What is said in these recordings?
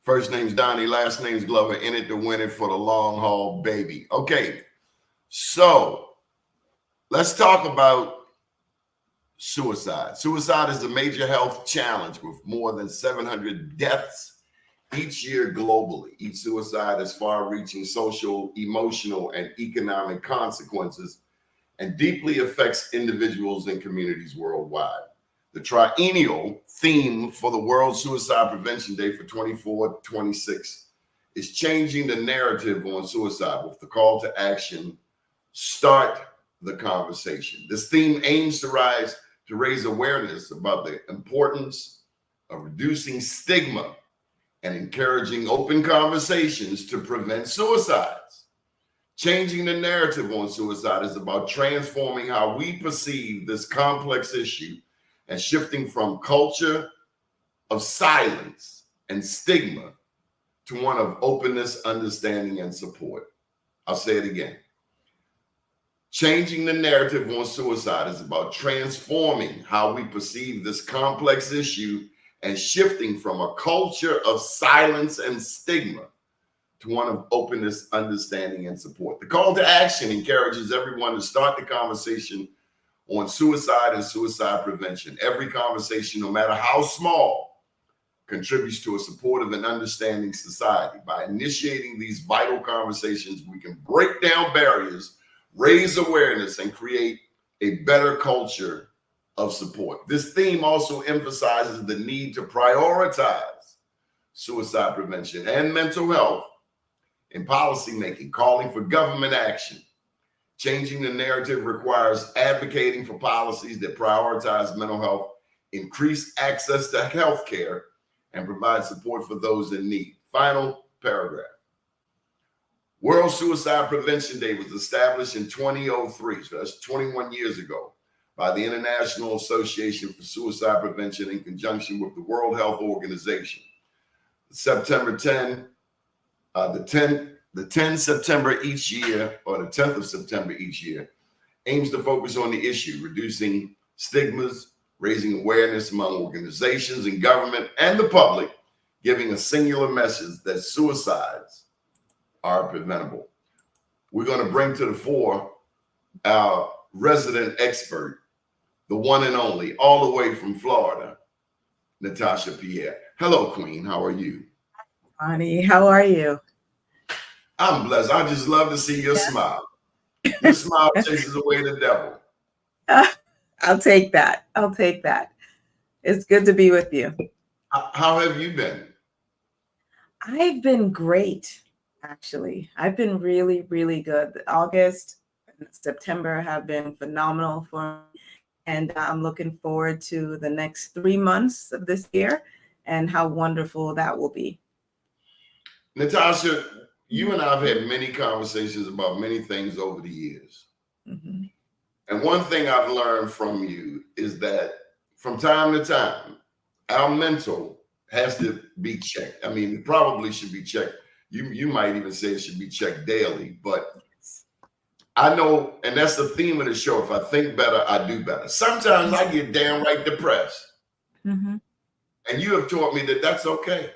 First name's Donnie, last name's Glover. In it to win it for the long haul, baby. Okay, so let's talk about suicide. Suicide is a major health challenge with more than 700 deaths each year globally. Each suicide has far-reaching social, emotional, and economic consequences and deeply affects individuals and communities worldwide. The triennial theme for the World Suicide Prevention Day for 24-26 is changing the narrative on suicide with the call to action, start the conversation. This theme aims to raise awareness about the importance of reducing stigma and encouraging open conversations to prevent suicides. Changing the narrative on suicide is about transforming how we perceive this complex issue and shifting from culture of silence and stigma to one of openness, understanding, and support. I'll say it again. Changing the narrative on suicide is about transforming how we perceive this complex issue and shifting from a culture of silence and stigma to one of openness, understanding, and support. The call to action encourages everyone to start the conversation on suicide and suicide prevention. Every conversation, no matter how small, contributes to a supportive and understanding society. By initiating these vital conversations, we can break down barriers, raise awareness, and create a better culture of support. This theme also emphasizes the need to prioritize suicide prevention and mental health in policymaking, calling for government action. Changing the narrative requires advocating for policies that prioritize mental health, increase access to health care, and provide support for those in need. Final paragraph. World Suicide Prevention Day was established in 2003, so that's 21 years ago, by the International Association for Suicide Prevention in conjunction with the World Health Organization. September 10, the 10th September each year, or the 10th of September each year, aims to focus on the issue, reducing stigmas, raising awareness among organizations and government and the public, giving a singular message that suicides are preventable. We're going to bring to the fore our resident expert, the one and only, all the way from Florida, Natasha Pierre. Hello, Queen. How are you? Honey, how are you? I'm blessed. I just love to see your smile. Your smile chases away the devil. I'll take that. I'll take that. It's good to be with you. How have you been? I've been great, actually. I've been really, really good. August and September have been phenomenal for me. And I'm looking forward to the next 3 months of this year and how wonderful that will be. Natasha, you and I have had many conversations about many things over the years. Mm-hmm. And one thing I've learned from you is that from time to time, our mental has to be checked. I mean, it probably should be checked. You might even say it should be checked daily, but I know, and that's the theme of the show. If I think better, I do better. Sometimes I get downright depressed. Mm-hmm. And you have taught me that that's okay.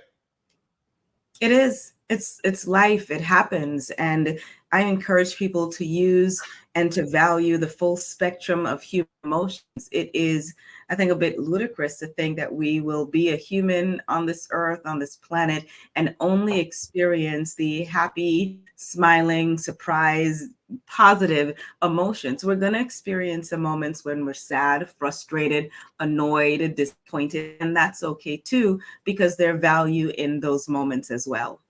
It is. It's life. It happens. And I encourage people to use and to value the full spectrum of human emotions. It is, I think, a bit ludicrous to think that we will be a human on this earth, on this planet, and only experience the happy, smiling, surprise, positive emotions. We're going to experience the moments when we're sad, frustrated, annoyed, disappointed, and that's okay too, because there's value in those moments as well.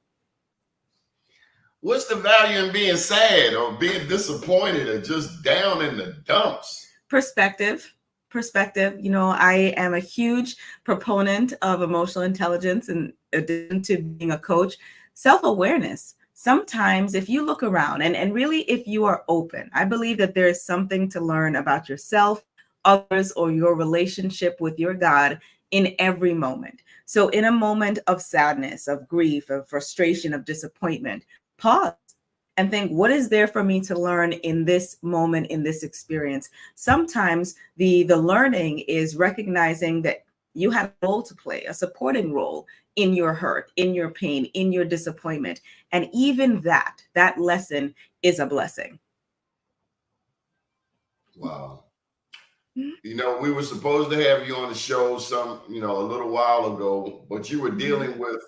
What's the value in being sad or being disappointed or just down in the dumps? Perspective. You know, I am a huge proponent of emotional intelligence, in addition to being a coach. Self-awareness. Sometimes if you look around and really if you are open, I believe that there is something to learn about yourself, others, or your relationship with your God in every moment. So in a moment of sadness, of grief, of frustration, of disappointment, pause and think, what is there for me to learn in this moment, in this experience? Sometimes the learning is recognizing that You had a role to play, a supporting role in your hurt, in your pain, in your disappointment. And even that lesson is a blessing. Wow. We were supposed to have you on the show a little while ago, but you were dealing with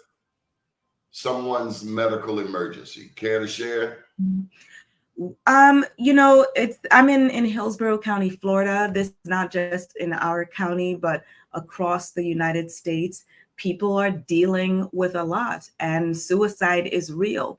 someone's medical emergency. Care to share? I'm in Hillsborough County, Florida. This is not just in our county, but across the United States. People are dealing with a lot, and suicide is real.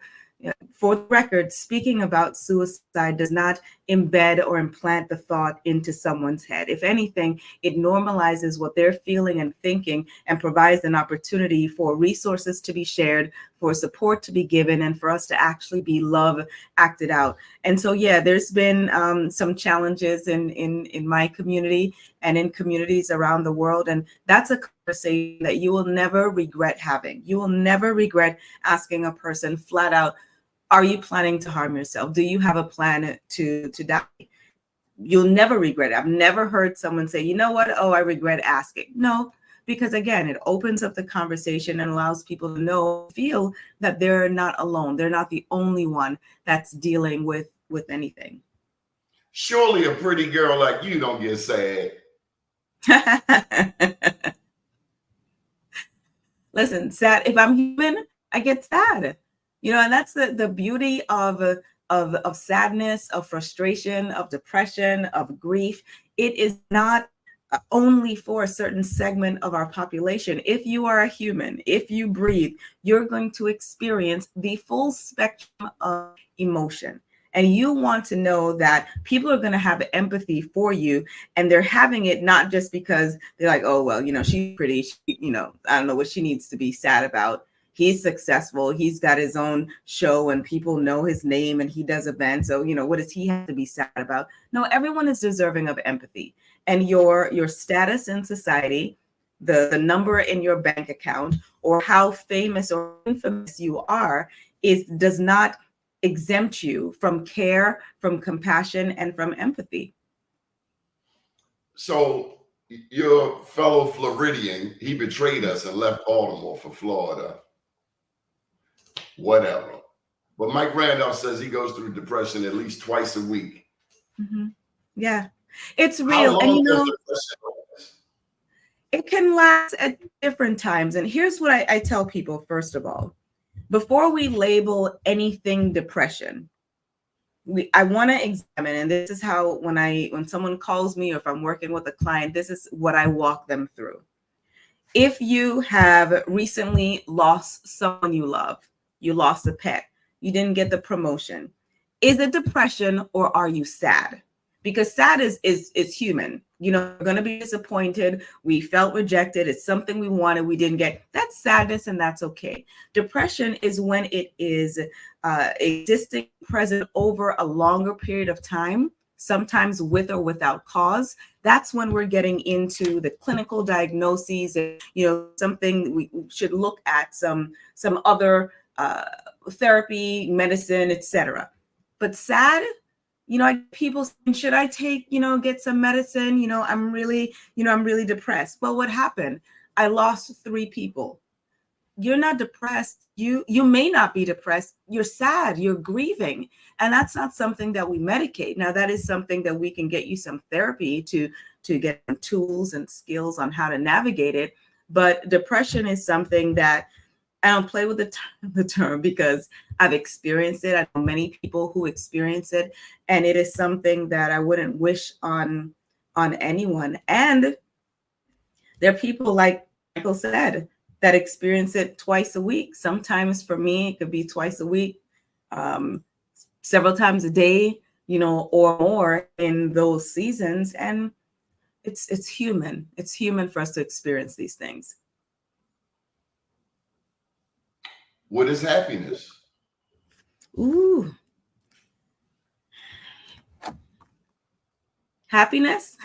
For the record, speaking about suicide does not embed or implant the thought into someone's head. If anything, it normalizes what they're feeling and thinking and provides an opportunity for resources to be shared, for support to be given, and for us to actually be love acted out. And so, yeah, there's been some challenges in my community and in communities around the world. And that's a conversation that you will never regret having. You will never regret asking a person flat out, are you planning to harm yourself? Do you have a plan to die? You'll never regret it. I've never heard someone say, you know what? Oh, I regret asking. No, because again, it opens up the conversation and allows people to feel that they're not alone. They're not the only one that's dealing with anything. Surely a pretty girl like you don't get sad. Listen, sad. If I'm human, I get sad. And that's the beauty of sadness, of frustration, of depression, of grief. It is not only for a certain segment of our population. If you are a human, if you breathe, you're going to experience the full spectrum of emotion. And you want to know that people are going to have empathy for you, and they're having it not just because they're like, oh, well, she's pretty, I don't know what she needs to be sad about. He's successful. He's got his own show and people know his name and he does events. So, what does he have to be sad about? No, everyone is deserving of empathy. And your status in society, the number in your bank account, or how famous or infamous you are, does not exempt you from care, from compassion, and from empathy. So your fellow Floridian, he betrayed us and left Baltimore for Florida. Whatever. But Mike Randolph says he goes through depression at least twice a week. Mm-hmm. Yeah, it's real. And it can last at different times. And here's what I tell people, first of all, before we label anything depression, I want to examine, and this is how when someone calls me or if I'm working with a client, this is what I walk them through. If you have recently lost someone you love, you lost a pet, you didn't get the promotion, is it depression or are you sad? Because sad is human. We're going to be disappointed. We felt rejected. It's something we wanted, we didn't get. That's sadness, and that's okay. Depression is when it is existing, present over a longer period of time, sometimes with or without cause. That's when we're getting into the clinical diagnoses. Something we should look at, some other therapy, medicine, etc. But sad, people saying, should I get some medicine? I'm really depressed. Well, what happened? I lost 3 people. You're not depressed. You may not be depressed. You're sad. You're grieving. And that's not something that we medicate. Now, that is something that we can get you some therapy to get some tools and skills on how to navigate it. But depression is something that I don't play with the term because I've experienced it. I know many people who experience it, and it is something that I wouldn't wish on anyone. And there are people, like Michael said, that experience it twice a week. Sometimes for me, it could be twice a week, several times a day, or more in those seasons. And it's human. It's human for us to experience these things. What is happiness? Ooh. Happiness?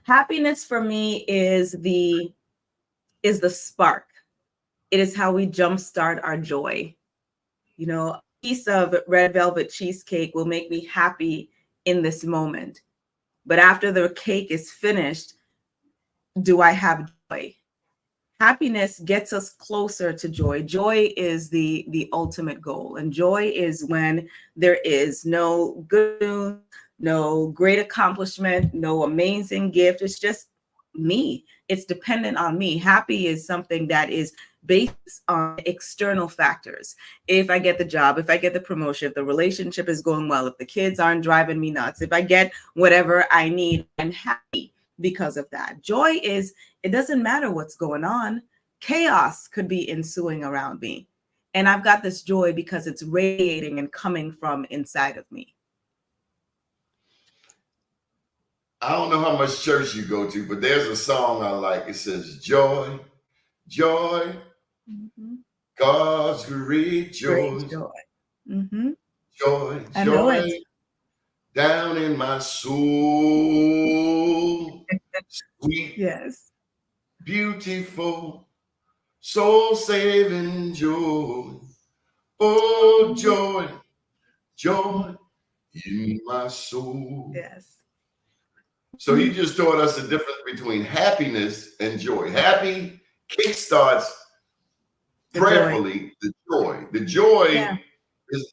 Happiness for me is the spark. It is how we jumpstart our joy. A piece of red velvet cheesecake will make me happy in this moment. But after the cake is finished, do I have joy? Happiness gets us closer to joy. Joy is the ultimate goal, and joy is when there is no good news, no great accomplishment, no amazing gift. It's just me. It's dependent on me. Happy is something that is based on external factors. If I get the job, if I get the promotion, if the relationship is going well, if the kids aren't driving me nuts, if I get whatever I need, I'm happy because of that. Joy is, it doesn't matter what's going on. Chaos could be ensuing around me. And I've got this joy because it's radiating and coming from inside of me. I don't know how much church you go to, but there's a song I like. It says, joy, joy, God's great joy. Great joy. Mm-hmm. Joy, I know joy, it. down in my soul. Sweet, Yes. beautiful, soul-saving joy. Oh, joy, joy in my soul. Yes. So he just taught us the difference between happiness and joy. Happy kickstarts prayerfully the joy. The joy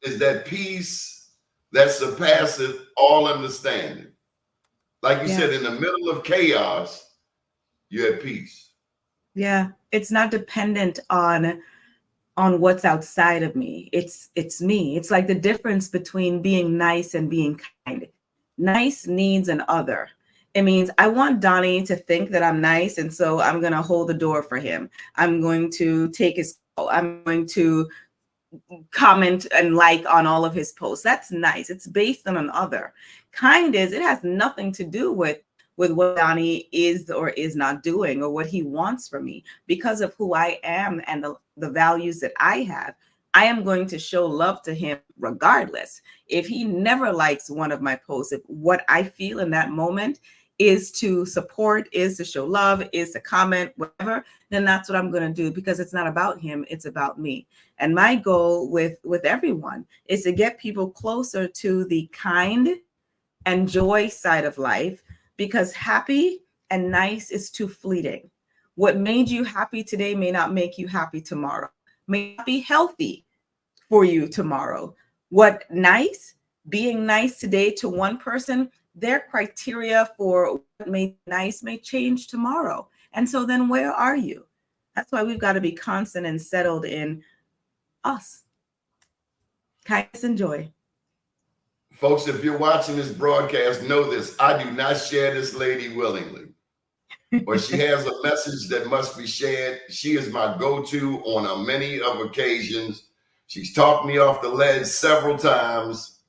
is that peace that surpasseth all understanding. Like you said, in the middle of chaos, you have peace. Yeah. It's not dependent on what's outside of me. It's me. It's like the difference between being nice and being kind. Nice needs an other. It means I want Donnie to think that I'm nice, and so I'm going to hold the door for him. I'm going to take his call. I'm going to comment and like on all of his posts. That's nice. It's based on an other. Kind is, it has nothing to do with what Donnie is or is not doing or what he wants from me. Because of who I am and the values that I have, I am going to show love to him regardless. If he never likes one of my posts, if what I feel in that moment is to support, is to show love, is to comment, whatever, then that's what I'm going to do, because it's not about him, it's about me. And my goal with everyone is to get people closer to the kind and joy side of life, because happy and nice is too fleeting. What made you happy today may not make you happy tomorrow, may not be healthy for you tomorrow. Being nice today to one person, their criteria for what made nice may change tomorrow. And so then where are you? That's why we've got to be constant and settled in us. Kindness and joy. Folks, if you're watching this broadcast, know this. I do not share this lady willingly. Or she has a message that must be shared. She is my go-to on a many of occasions. She's talked me off the ledge several times,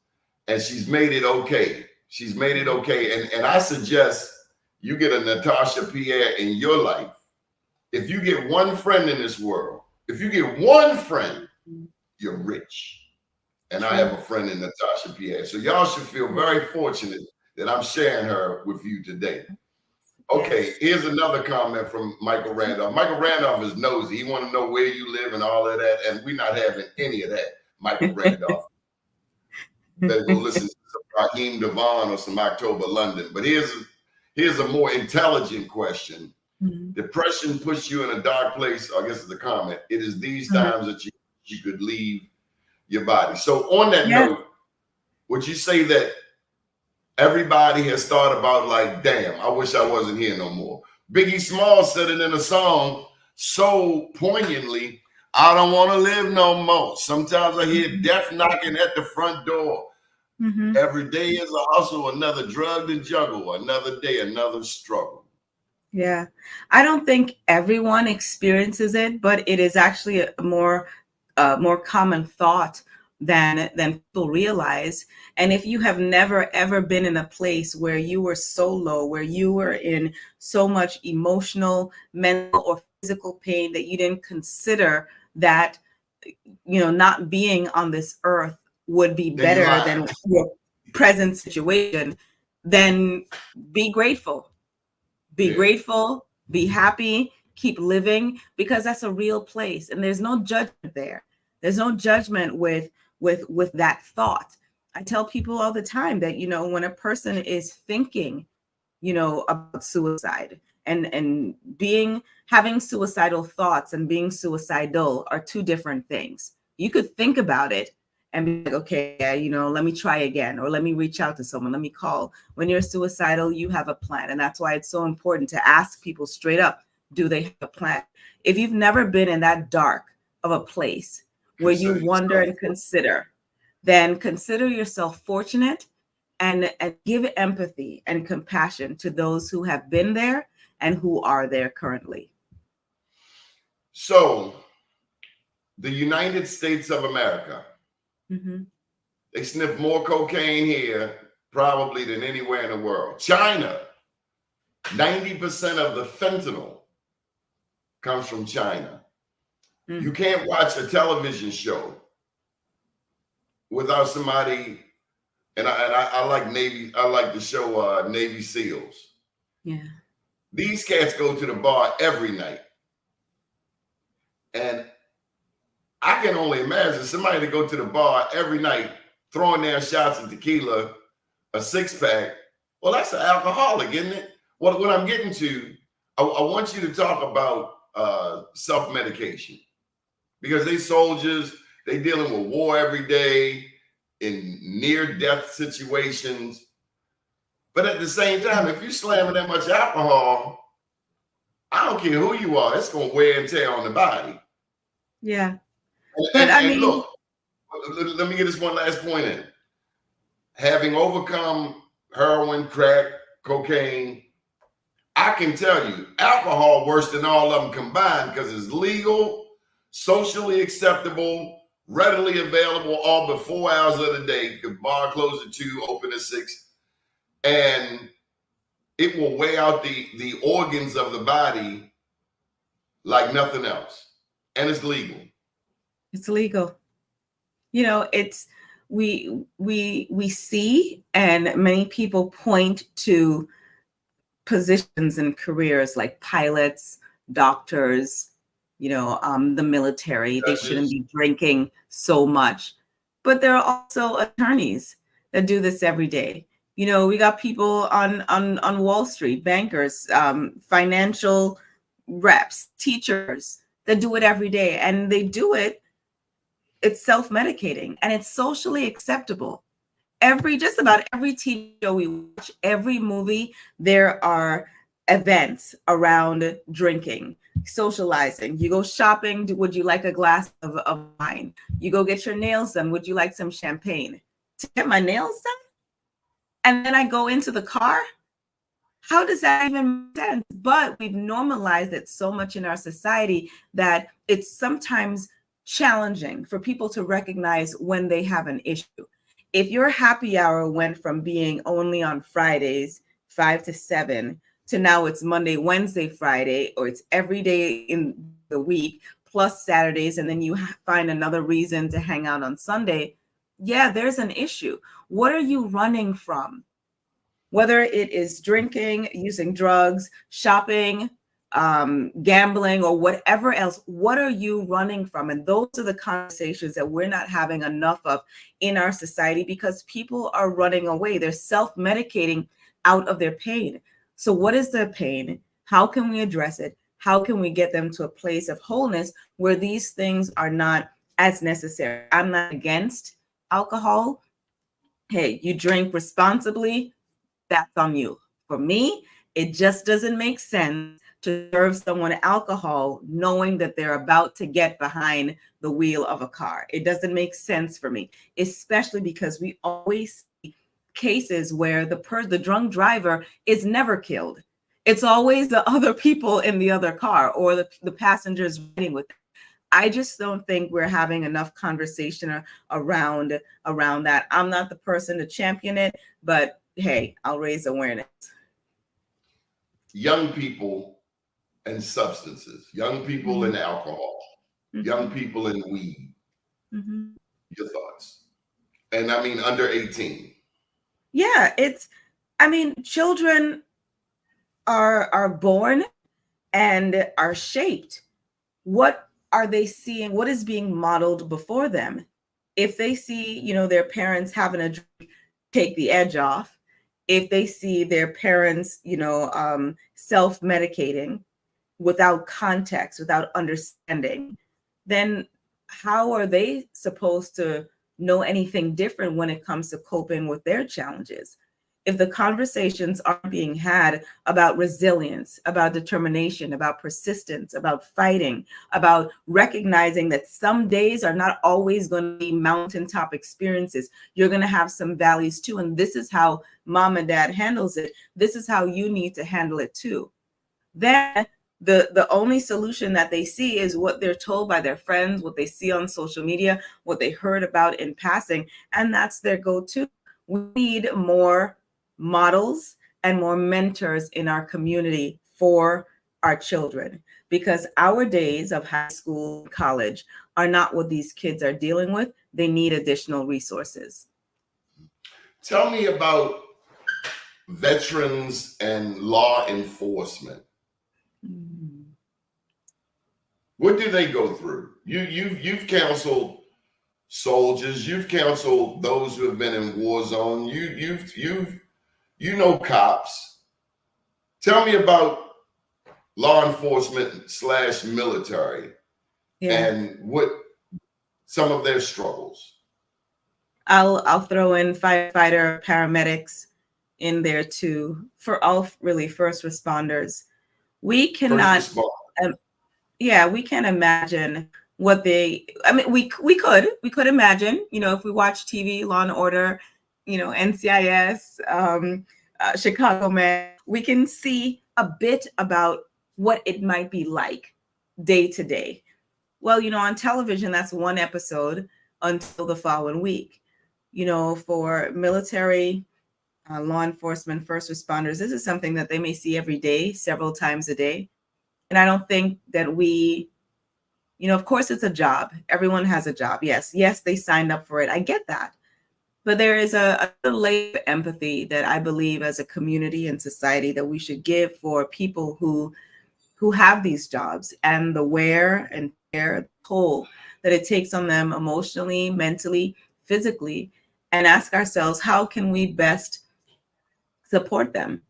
and she's made it okay. She's made it okay. And I suggest you get a Natasha Pierre in your life. If you get one friend in this world, if you get one friend, you're rich. And I have a friend in Natasha Pierre. So y'all should feel very fortunate that I'm sharing her with you today. Okay, here's another comment from Michael Randolph. Michael Randolph is nosy. He want to know where you live and all of that. And we're not having any of that, Michael Randolph. Better go listen to some Raheem Devon or some October London. But here's a more intelligent question. Depression puts you in a dark place. I guess it's a comment. It is these times that you could leave your body. So on that note, would you say that everybody has thought about, like, damn, I wish I wasn't here no more? Biggie Smalls said it in a song so poignantly, I don't want to live no more. Sometimes I hear death knocking at the front door. Every day is a hustle, another drug to juggle, another day, another struggle. Yeah, I don't think everyone experiences it, but it is actually a more common thought than people realize. And if you have never ever been in a place where you were so low, where you were in so much emotional, mental, or physical pain that you didn't consider that, not being on this earth would be better than your present situation, then be grateful. Be grateful, be happy, keep living, because that's a real place. And there's no judgment there. There's no judgment with that thought. I tell people all the time that, when a person is thinking, about suicide, and having suicidal thoughts and being suicidal are two different things. You could think about it and be like, okay, yeah, let me try again, or let me reach out to someone, let me call. When you're suicidal, you have a plan. And that's why it's so important to ask people straight up, do they have a plan? If you've never been in that dark of a place where you wonder and consider, then consider yourself fortunate, and give empathy and compassion to those who have been there and who are there currently. So the United States of America, they sniff more cocaine here probably than anywhere in the world. China, 90% of the fentanyl comes from China. You can't watch a television show without somebody, and I like Navy, I like the show Navy SEALs. Yeah. These cats go to the bar every night. And I can only imagine somebody to go to the bar every night, throwing down shots of tequila, a six-pack. Well, that's an alcoholic, isn't it? What I'm getting to, I want you to talk about self-medication, because they soldiers, they dealing with war every day in near-death situations. But at the same time, if you're slamming that much alcohol, I don't care who you are, it's going to wear and tear on the body. Yeah. And look, let me get this one last point in. Having overcome heroin, crack, cocaine, I can tell you, alcohol worse than all of them combined, because it's legal, socially acceptable, readily available all but 4 hours of the day. The bar closed at 2, open at 6. And it will weigh out the organs of the body like nothing else. And it's legal. It's legal. It's we see, and many people point to positions and careers like pilots, doctors, the military. They shouldn't be drinking so much. But there are also attorneys that do this every day. We got people on Wall Street, bankers, financial reps, teachers that do it every day. And they do it. It's self-medicating, and it's socially acceptable. Just about every TV show we watch, every movie, there are events around drinking, socializing. You go shopping, would you like a glass of wine? You go get your nails done, would you like some champagne? To get my nails done? And then I go into the car? How does that even make sense? But we've normalized it so much in our society that it's sometimes challenging for people to recognize when they have an issue. If your happy hour went from being only on Fridays, 5 to 7, to now it's Monday, Wednesday, Friday, or it's every day in the week, plus Saturdays, and then you find another reason to hang out on Sunday, yeah, there's an issue. What are you running from? Whether it is drinking, using drugs, shopping, gambling, or whatever else, what are you running from? And those are the conversations that we're not having enough of in our society, because people are running away. They're self-medicating out of their pain. So what is their pain? How can we address it? How can we get them to a place of wholeness where these things are not as necessary? I'm not against alcohol. Hey, you drink responsibly, that's on you. For me, it just doesn't make sense to serve someone alcohol knowing that they're about to get behind the wheel of a car. It doesn't make sense for me, especially because we always see cases where the drunk driver is never killed. It's always the other people in the other car, or the passengers riding with them. I just don't think we're having enough conversation around that. I'm not the person to champion it, but hey, I'll raise awareness. Young people and substances, young people and alcohol, young people and weed. Your thoughts? And I mean, under 18. Yeah, children are born and are shaped. What are they seeing? What is being modeled before them? If they see, their parents having a drink, take the edge off. if they see their parents, self-medicating without context, without understanding, then how are they supposed to know anything different when it comes to coping with their challenges? If the conversations aren't being had about resilience, about determination, about persistence, about fighting, about recognizing that some days are not always going to be mountaintop experiences, you're going to have some valleys too. And this is how mom and dad handles it. This is how you need to handle it too. Then the only solution that they see is what they're told by their friends, what they see on social media, what they heard about in passing, and that's their go-to. We need more models and more mentors in our community for our children, because our days of high school, college are not what these kids are dealing with. They need additional resources. Tell me about veterans and law enforcement. What do they go through? You've counseled soldiers, you've counseled those who have been in war zone, you know cops. Tell me about law enforcement / military and what some of their struggles. I'll throw in firefighter, paramedics in there too, for all really first responders. We cannot, we can't imagine what they, I mean, we could imagine, if we watch TV, Law and Order, NCIS, Chicago Med, we can see a bit about what it might be like day to day. Well, on television, that's one episode until the following week. For military, law enforcement, first responders, this is something that they may see every day, several times a day. And I don't think that we, of course it's a job. Everyone has a job. Yes, they signed up for it. I get that. But there is a layer of empathy that I believe as a community and society that we should give for people who have these jobs, and the wear and tear, the toll that it takes on them emotionally, mentally, physically, and ask ourselves, how can we best support them?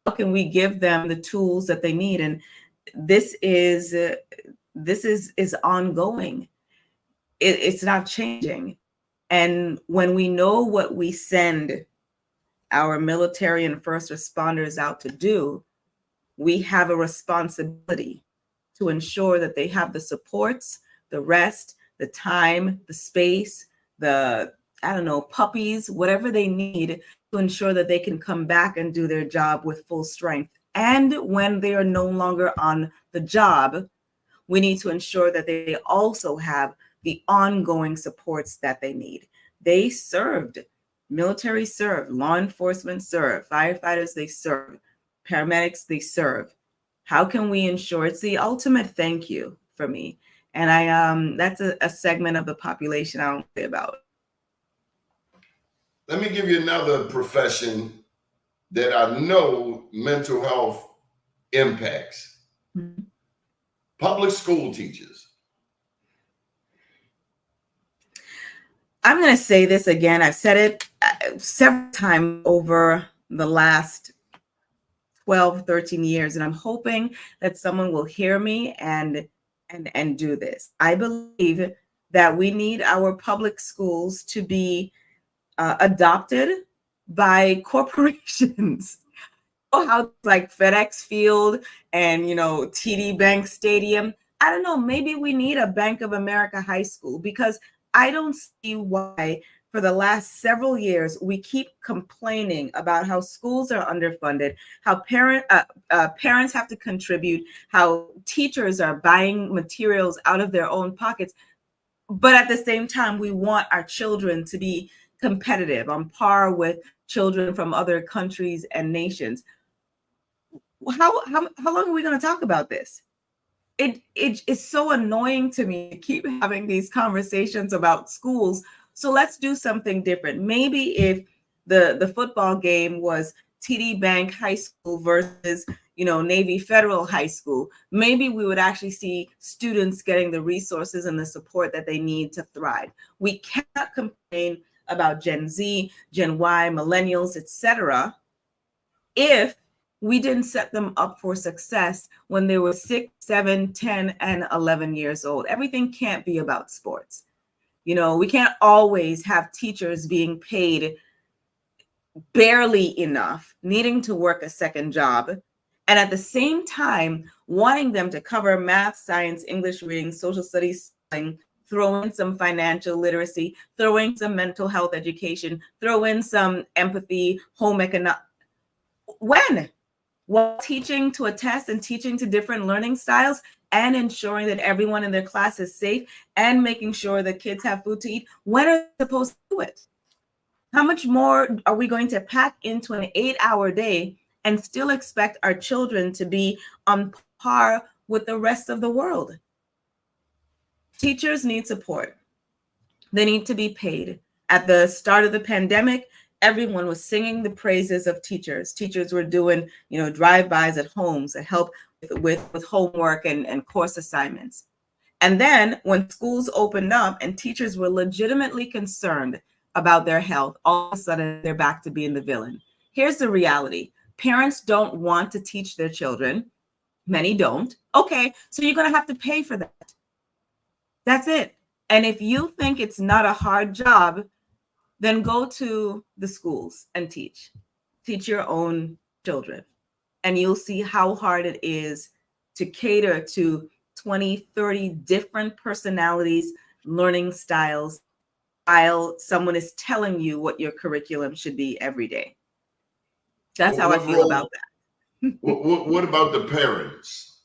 How can we give them the tools that they need? And this is ongoing. It's not changing. And when we know what we send our military and first responders out to do, we have a responsibility to ensure that they have the supports, the rest, the time, the space, puppies, whatever they need to ensure that they can come back and do their job with full strength. And when they are no longer on the job, we need to ensure that they also have the ongoing supports that they need. They served, military served, law enforcement served, firefighters, they serve, paramedics, they serve. How can we ensure? It's the ultimate thank you for me. And that's a segment of the population I don't say about. Let me give you another profession that I know mental health impacts. Mm-hmm. Public school teachers. I'm going to say this again. I've said it several times over the last 12, 13 years, and I'm hoping that someone will hear me and do this. I believe that we need our public schools to be adopted by corporations. How like FedEx Field and TD Bank Stadium. I don't know, maybe we need a Bank of America high school, because I don't see why for the last several years we keep complaining about how schools are underfunded, how parents have to contribute, how teachers are buying materials out of their own pockets. But at the same time, we want our children to be competitive on par with children from other countries and nations. How long are we going to talk about this? It is so annoying to me to keep having these conversations about schools. So let's do something different. Maybe if the football game was TD Bank High School versus Navy Federal High School, maybe we would actually see students getting the resources and the support that they need to thrive. We cannot complain about Gen Z, Gen Y, millennials, etc., if we didn't set them up for success when they were 6, 7, 10, and 11 years old. Everything can't be about sports. You know, we can't always have teachers being paid barely enough, needing to work a second job, and at the same time wanting them to cover math, science, English reading, social studies, throw in some financial literacy, throw in some mental health education, throw in some empathy, home economics. When? While teaching to a test and teaching to different learning styles and ensuring that everyone in their class is safe and making sure that kids have food to eat. When are they supposed to do it? How much more are we going to pack into an 8-hour day and still expect our children to be on par with the rest of the world? Teachers need support. They need to be paid. At the start of the pandemic, everyone was singing the praises of teachers. Teachers were doing, drive-bys at homes to help with homework and course assignments. And then when schools opened up and teachers were legitimately concerned about their health, all of a sudden they're back to being the villain. Here's the reality. Parents don't want to teach their children. Many don't. Okay, so you're going to have to pay for that. That's it. And if you think it's not a hard job, then go to the schools and teach. Teach your own children. And you'll see how hard it is to cater to 20, 30 different personalities, learning styles, while someone is telling you what your curriculum should be every day. That's how I feel about that. What about the parents?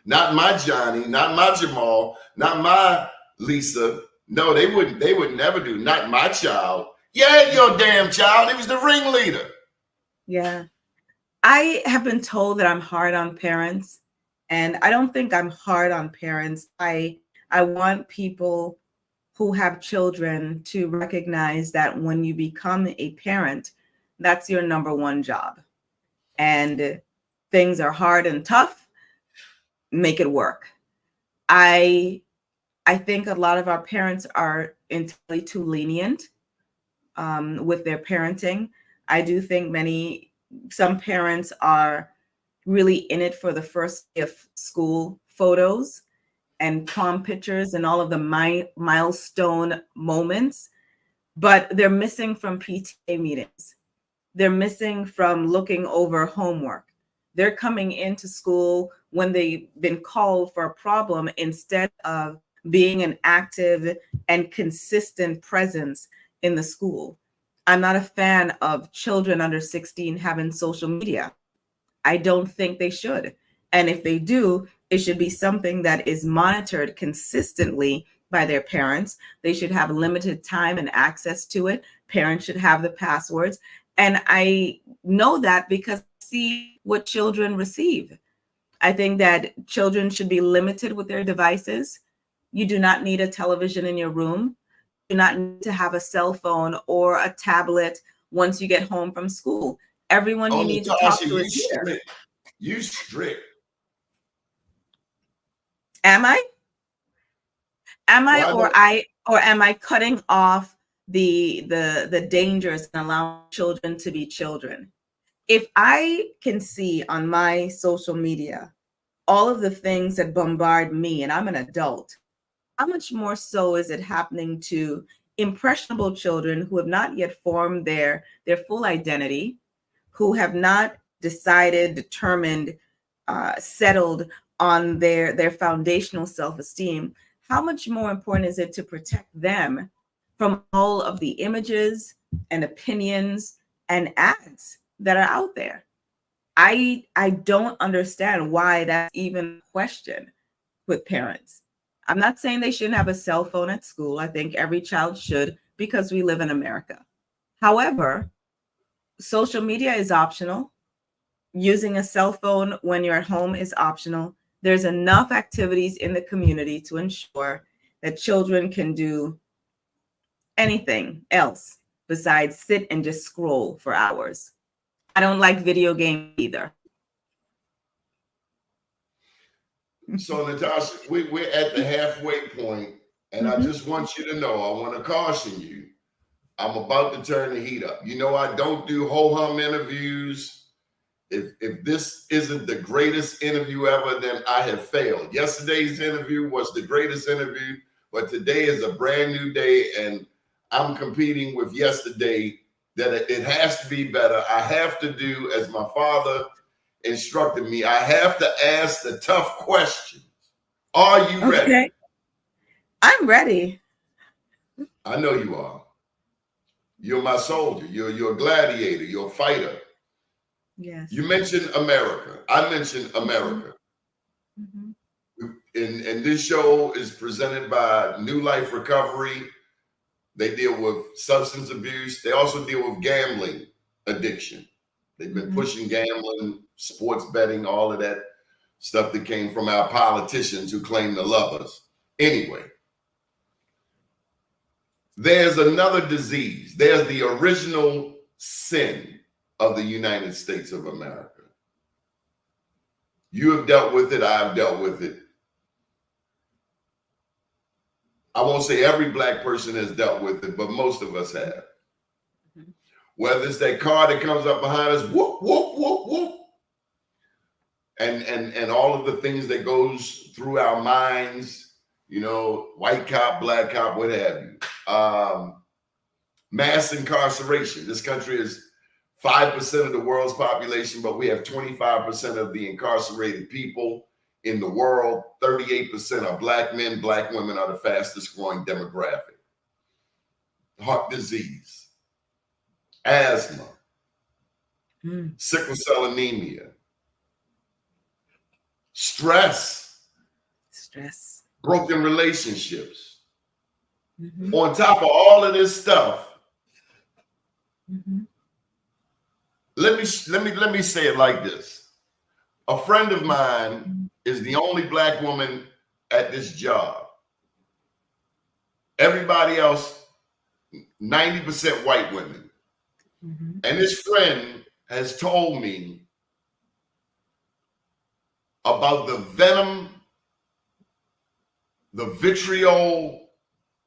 Not my Johnny, not my Jamal, not my Lisa. No, they would never do. Not my child. Yeah, your damn child. He was the ringleader. Yeah. I have been told that I'm hard on parents, and I don't think I'm hard on parents. I want people who have children to recognize that when you become a parent, that's your number one job. And things are hard and tough, make it work. I think a lot of our parents are entirely too lenient with their parenting. I do think some parents are really in it for the first day of school photos and prom pictures and all of the milestone moments, but they're missing from PTA meetings. They're missing from looking over homework. They're coming into school when they've been called for a problem instead of being an active and consistent presence in the school. I'm not a fan of children under 16 having social media. I don't think they should. And if they do, it should be something that is monitored consistently by their parents. They should have limited time and access to it. Parents should have the passwords. And I know that because I see what children receive. I think that children should be limited with their devices. You do not need a television in your room. You do not need to have a cell phone or a tablet once you get home from school. Everyone you need to talk to is here. You strict. Am I? Am I, or am I cutting off the dangers and allowing children to be children? If I can see on my social media all of the things that bombard me, and I'm an adult, how much more so is it happening to impressionable children who have not yet formed their full identity, who have not decided, determined, settled on their foundational self-esteem? How much more important is it to protect them from all of the images and opinions and ads that are out there? I don't understand why that's even a question with parents. I'm not saying they shouldn't have a cell phone at school. I think every child should because we live in America. However, social media is optional. Using a cell phone when you're at home is optional. There's enough activities in the community to ensure that children can do anything else besides sit and just scroll for hours. I don't like video games either. So, Natasha, we're at the halfway point, and I just want you to know, I want to caution you. I'm about to turn the heat up. You know, I don't do ho-hum interviews. If this isn't the greatest interview ever, then I have failed. Yesterday's interview was the greatest interview, but today is a brand new day, and I'm competing with yesterday. That it has to be better. I have to do as my father instructed me. I have to ask the tough questions. Are you ready? Okay. I'm ready. I know you are. You're my soldier. You're a gladiator. You're a fighter. Yes. You mentioned America. I mentioned America. Mm-hmm. And this show is presented by New Life Recovery. They deal with substance abuse. They also deal with gambling addiction. They've been pushing gambling, sports betting, all of that stuff that came from our politicians who claim to love us. Anyway, there's another disease. There's the original sin of the United States of America. You have dealt with it. I've dealt with it. I won't say every Black person has dealt with it, but most of us have. Whether it's that car that comes up behind us, whoop, whoop, whoop, whoop. And all of the things that goes through our minds, you know, white cop, black cop, what have you. Mass incarceration. This country is 5% of the world's population, but we have 25% of the incarcerated people in the world. 38% are Black men. Black women are the fastest growing demographic. Heart disease, asthma, sickle cell anemia, stress, broken relationships. On top of all of this stuff, let me say it like this. A friend of mine is the only Black woman at this job. Everybody else, 90% white women. And this friend has told me about the venom, the vitriol,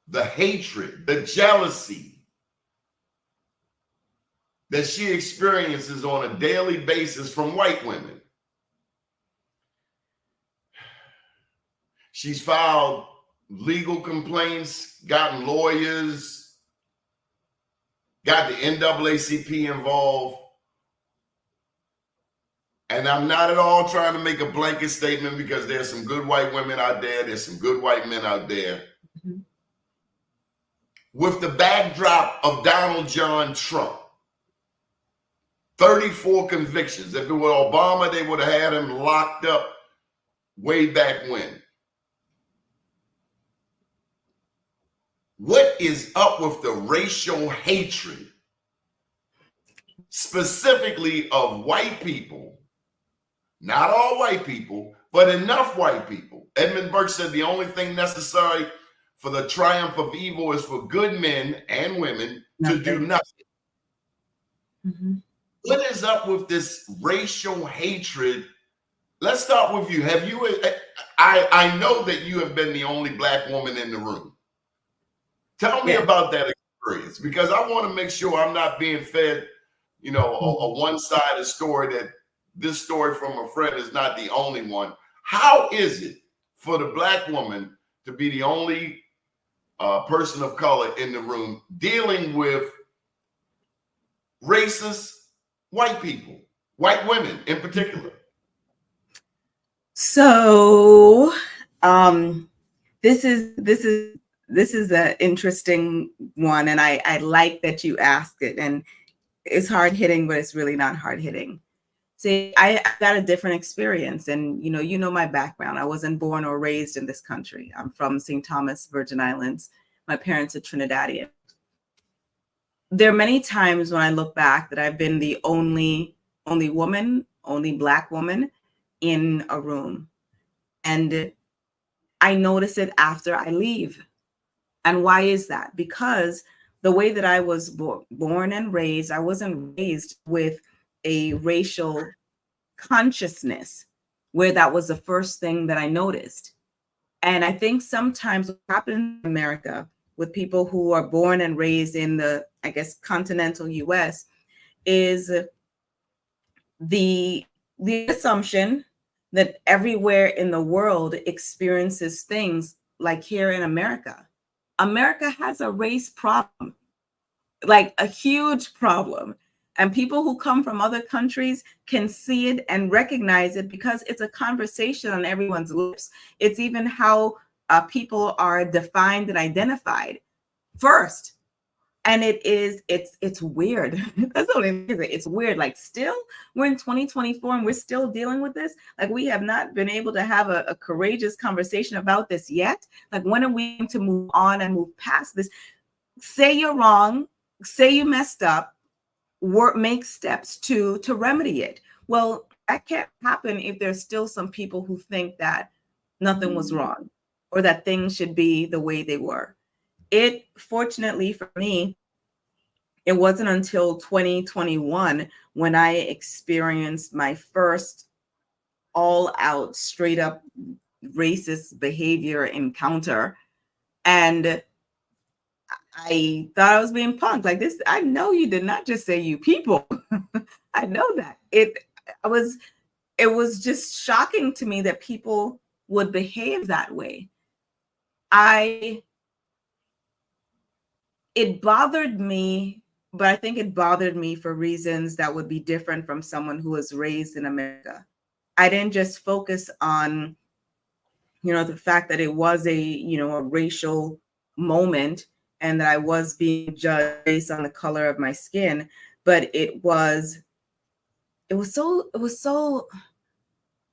the hatred, the jealousy that she experiences on a daily basis from white women. She's filed legal complaints, gotten lawyers, got the NAACP involved. And I'm not at all trying to make a blanket statement because there's some good white women out there. There's some good white men out there. With the backdrop of Donald John Trump, 34 convictions. If it were Obama, they would have had him locked up way back when. What is up with the racial hatred, specifically of white people? Not all white people, but enough white people. Edmund Burke said the only thing necessary for the triumph of evil is for good men and women to do nothing. What is up with this racial hatred? Let's start with you. Have you, I know that you have been the only Black woman in the room. Tell me about that experience, because I want to make sure I'm not being fed, you know, a one-sided story, that this story from a friend is not the only one. How is it for the Black woman to be the only person of color in the room dealing with racist white people, white women in particular? So this is an interesting one, and I like that you asked it. And it's hard hitting, but it's really not hard hitting. See, I got a different experience, and you know my background. I wasn't born or raised in this country. I'm from St. Thomas, Virgin Islands. My parents are Trinidadian. There are many times when I look back that I've been the only woman, only Black woman in a room, and I notice it after I leave. And why is that? Because the way that I was born and raised, I wasn't raised with a racial consciousness where that was the first thing that I noticed. And I think sometimes what happens in America with people who are born and raised in the, I guess, continental US is the assumption that everywhere in the world experiences things like here in America. America has a race problem, like a huge problem. And people who come from other countries can see it and recognize it because it's a conversation on everyone's lips. It's even how people are defined and identified first. And it's weird. That's the only thing. It's weird. Like, still, we're in 2024 and we're still dealing with this. Like, we have not been able to have a courageous conversation about this yet. Like, when are we going to move on and move past this? Say you're wrong, say you messed up, make steps to remedy it. Well, that can't happen if there's still some people who think that nothing was wrong or that things should be the way they were. It, fortunately for me, it wasn't until 2021 when I experienced my first all out, straight up racist behavior encounter. And I thought I was being punked. Like, this, I know you did not just say you people. I know that. It was just shocking to me that people would behave that way. It bothered me, but I think it bothered me for reasons that would be different from someone who was raised in America. I didn't just focus on, the fact that it was a racial moment and that I was being judged based on the color of my skin, but it was so,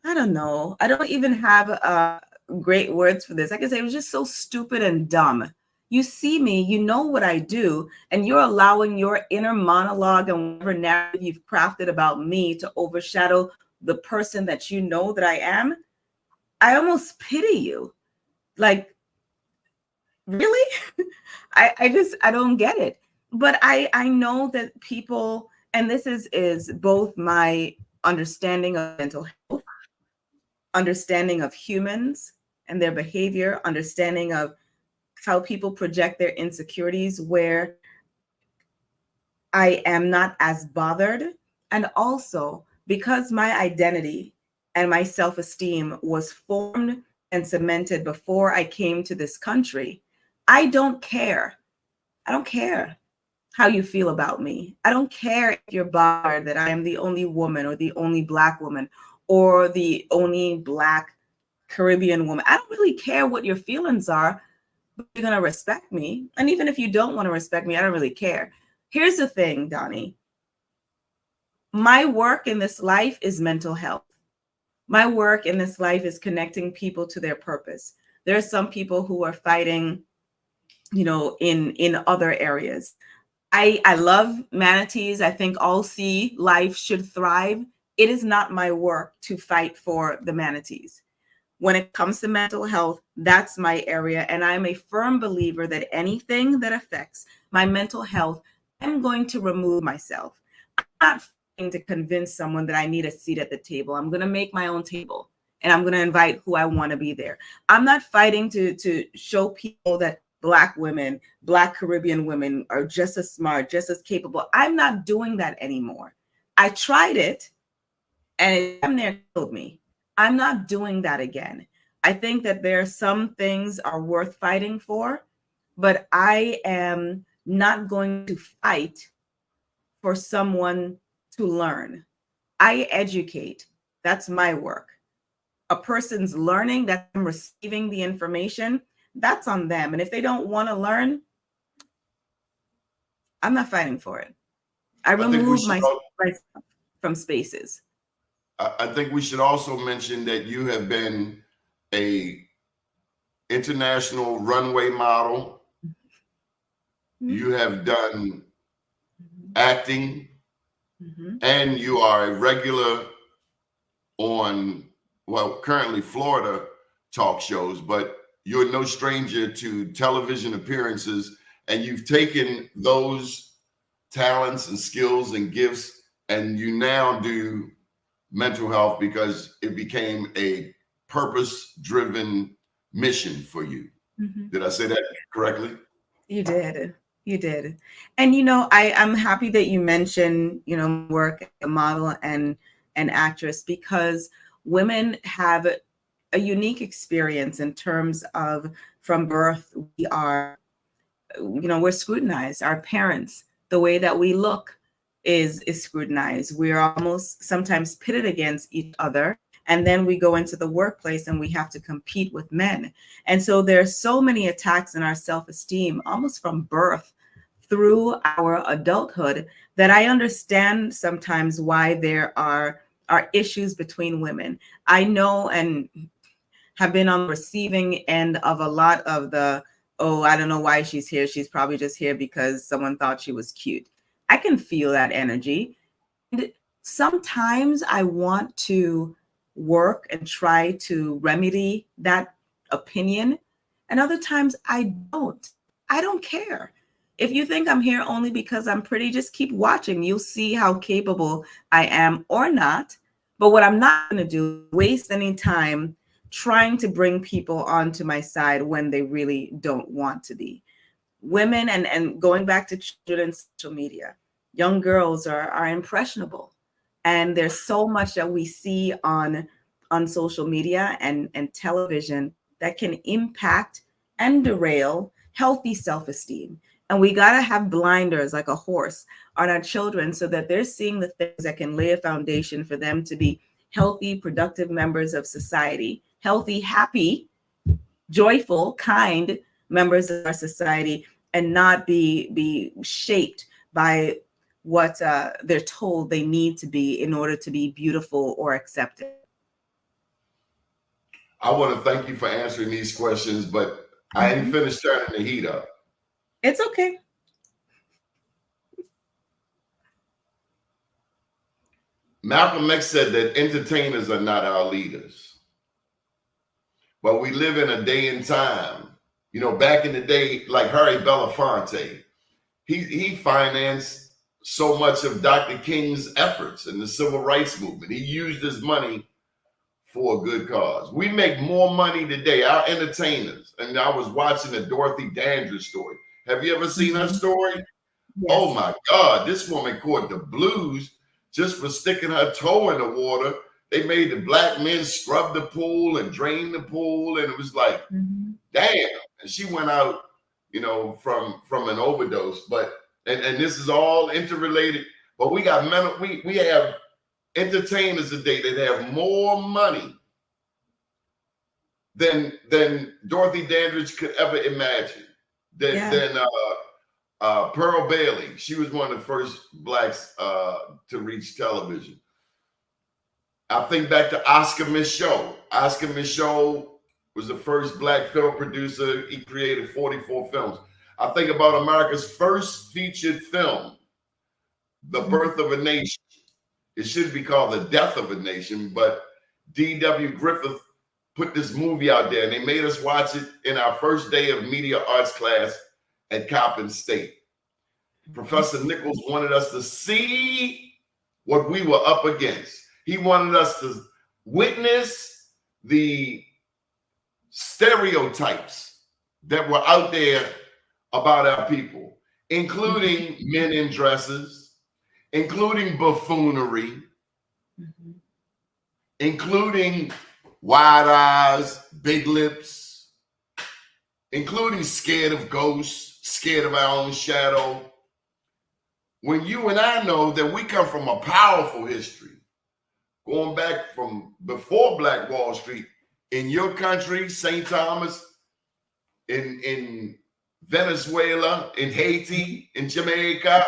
I don't know. I don't even have great words for this. I can say it was just so stupid and dumb. You see me, you know what I do, and you're allowing your inner monologue and whatever narrative you've crafted about me to overshadow the person that you know that I am. I almost pity you. Like, really? I don't get it. But I know that people, and this is both my understanding of mental health, understanding of humans and their behavior, understanding of how people project their insecurities, where I am not as bothered. And also because my identity and my self-esteem was formed and cemented before I came to this country, I don't care. I don't care how you feel about me. I don't care if you're bothered that I am the only woman or the only Black woman or the only Black Caribbean woman. I don't really care what your feelings are, but you're going to respect me. And even if you don't want to respect me, I don't really care. Here's the thing, Donnie. My work in this life is mental health. My work in this life is connecting people to their purpose. There are some people who are fighting, in other areas. I love manatees. I think all sea life should thrive. It is not my work to fight for the manatees. When it comes to mental health, that's my area. And I'm a firm believer that anything that affects my mental health, I'm going to remove myself. I'm not fighting to convince someone that I need a seat at the table. I'm going to make my own table and I'm going to invite who I want to be there. I'm not fighting to show people that Black women, Black Caribbean women are just as smart, just as capable. I'm not doing that anymore. I tried it and it damn near killed me. I'm not doing that again. I think that there are some things are worth fighting for, but I am not going to fight for someone to learn. I educate. That's my work. A person's learning, that's them receiving the information, that's on them. And if they don't want to learn, I'm not fighting for it. I remove myself from spaces. I think we should also mention that you have been a international runway model. Mm-hmm. You have done acting, and you are a regular on, currently Florida talk shows, but you're no stranger to television appearances, and you've taken those talents and skills and gifts, and you now do mental health because it became a purpose-driven mission for you. Mm-hmm. Did I say that correctly? You did. You did. And, I'm happy that you mentioned, work as a model and and actress, because women have a unique experience in terms of, from birth, we are, we're scrutinized. Our parents, the way that we look is scrutinized. We're almost sometimes pitted against each other. And then we go into the workplace and we have to compete with men. And so there's so many attacks in our self-esteem, almost from birth through our adulthood, that I understand sometimes why there are issues between women. I know and have been on the receiving end of a lot of the, oh, I don't know why she's here. She's probably just here because someone thought she was cute. I can feel that energy. And sometimes I want to work and try to remedy that opinion. And other times I don't. I don't care. If you think I'm here only because I'm pretty, just keep watching. You'll see how capable I am or not. But what I'm not going to do is waste any time trying to bring people onto my side when they really don't want to be. Women, and going back to children and social media, young girls are impressionable. And there's so much that we see on social media and television that can impact and derail healthy self-esteem. And we got to have blinders like a horse on our children so that they're seeing the things that can lay a foundation for them to be healthy, productive members of society, healthy, happy, joyful, kind members of our society, and not be shaped by what they're told they need to be in order to be beautiful or accepted. I want to thank you for answering these questions, but I ain't finished turning the heat up. It's okay. Malcolm X said that entertainers are not our leaders. But we live in a day and time, back in the day, like Harry Belafonte, he financed so much of Dr. King's efforts in the civil rights movement. He used his money for a good cause. We make more money today, our entertainers. And I was watching the Dorothy Dandridge story. Have you ever seen her story? Yes. Oh my God, this woman caught the blues just for sticking her toe in the water. They made the black men scrub the pool and drain the pool. And it was like, damn. And she went out, from an overdose. But, and this is all interrelated, but we got we have entertainers today that have more money than Dorothy Dandridge could ever imagine. Than Pearl Bailey. She was one of the first blacks to reach television. I think back to Oscar Micheaux. Oscar Micheaux was the first black film producer. He created 44 films. I think about America's first featured film, The Birth of a Nation. It should be called The Death of a Nation, but D.W. Griffith put this movie out there and they made us watch it in our first day of media arts class at Coppin State. Professor Nichols wanted us to see what we were up against. He wanted us to witness the stereotypes that were out there about our people, including men in dresses, including buffoonery, including wide eyes, big lips, including scared of ghosts, scared of our own shadow. When you and I know that we come from a powerful history, going back from before Black Wall Street, in your country, St. Thomas, in Venezuela, in Haiti, in Jamaica.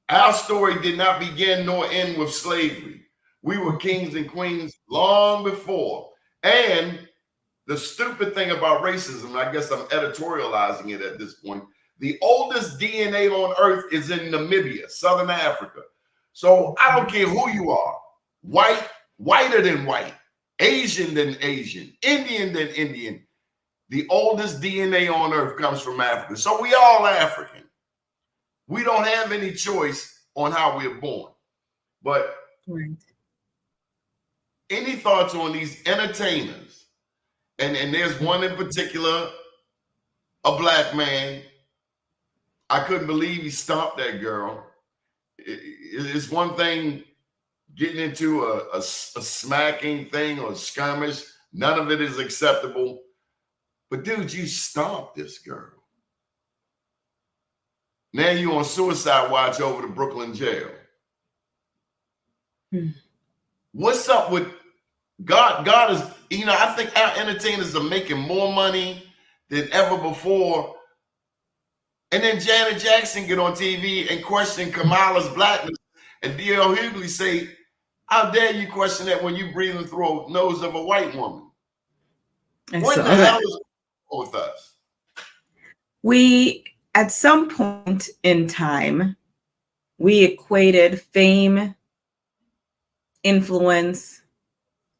Our story did not begin nor end with slavery. We were kings and queens long before. And the stupid thing about racism, I guess I'm editorializing it at this point, the oldest DNA on earth is in Namibia, Southern Africa. So I don't care who you are, white, whiter than white, Asian than Asian, Indian than Indian. The oldest DNA on earth comes from Africa. So we all African. We don't have any choice on how we're born. But any thoughts on these entertainers? And there's one in particular, a black man. I couldn't believe he stomped that girl. It's one thing getting into a smacking thing or skirmish. None of it is acceptable. But dude, you stomped this girl. Now you on suicide watch over the Brooklyn jail. What's up with God? God is, I think our entertainers are making more money than ever before. And then Janet Jackson get on TV and question Kamala's blackness, and D.L. Hughley say, how dare you question that when you breathing through a nose of a white woman? What the hell is wrong with us? We, at some point in time, we equated fame, influence,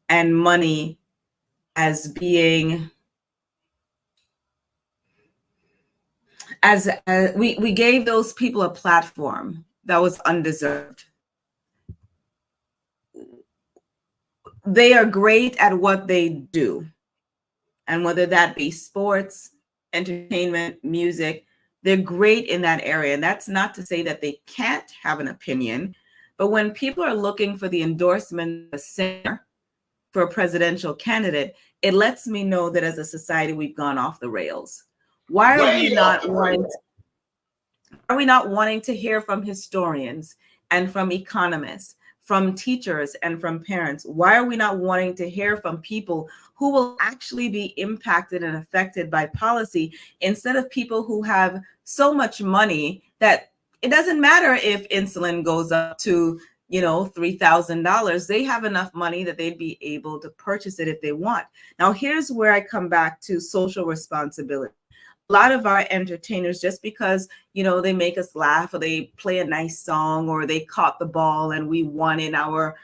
and money as being, we gave those people a platform that was undeserved. They are great at what they do. And whether that be sports, entertainment, music, they're great in that area. And that's not to say that they can't have an opinion. But when people are looking for the endorsement of a singer for a presidential candidate, it lets me know that as a society, we've gone off the rails. Why are we not wanting to hear from historians and from economists, from teachers and from parents? Why are we not wanting to hear from people who will actually be impacted and affected by policy, instead of people who have so much money that it doesn't matter if insulin goes up to, $3,000. They have enough money that they'd be able to purchase it if they want. Now, here's where I come back to social responsibility. A lot of our entertainers, just because, they make us laugh, or they play a nice song, or they caught the ball and we won in our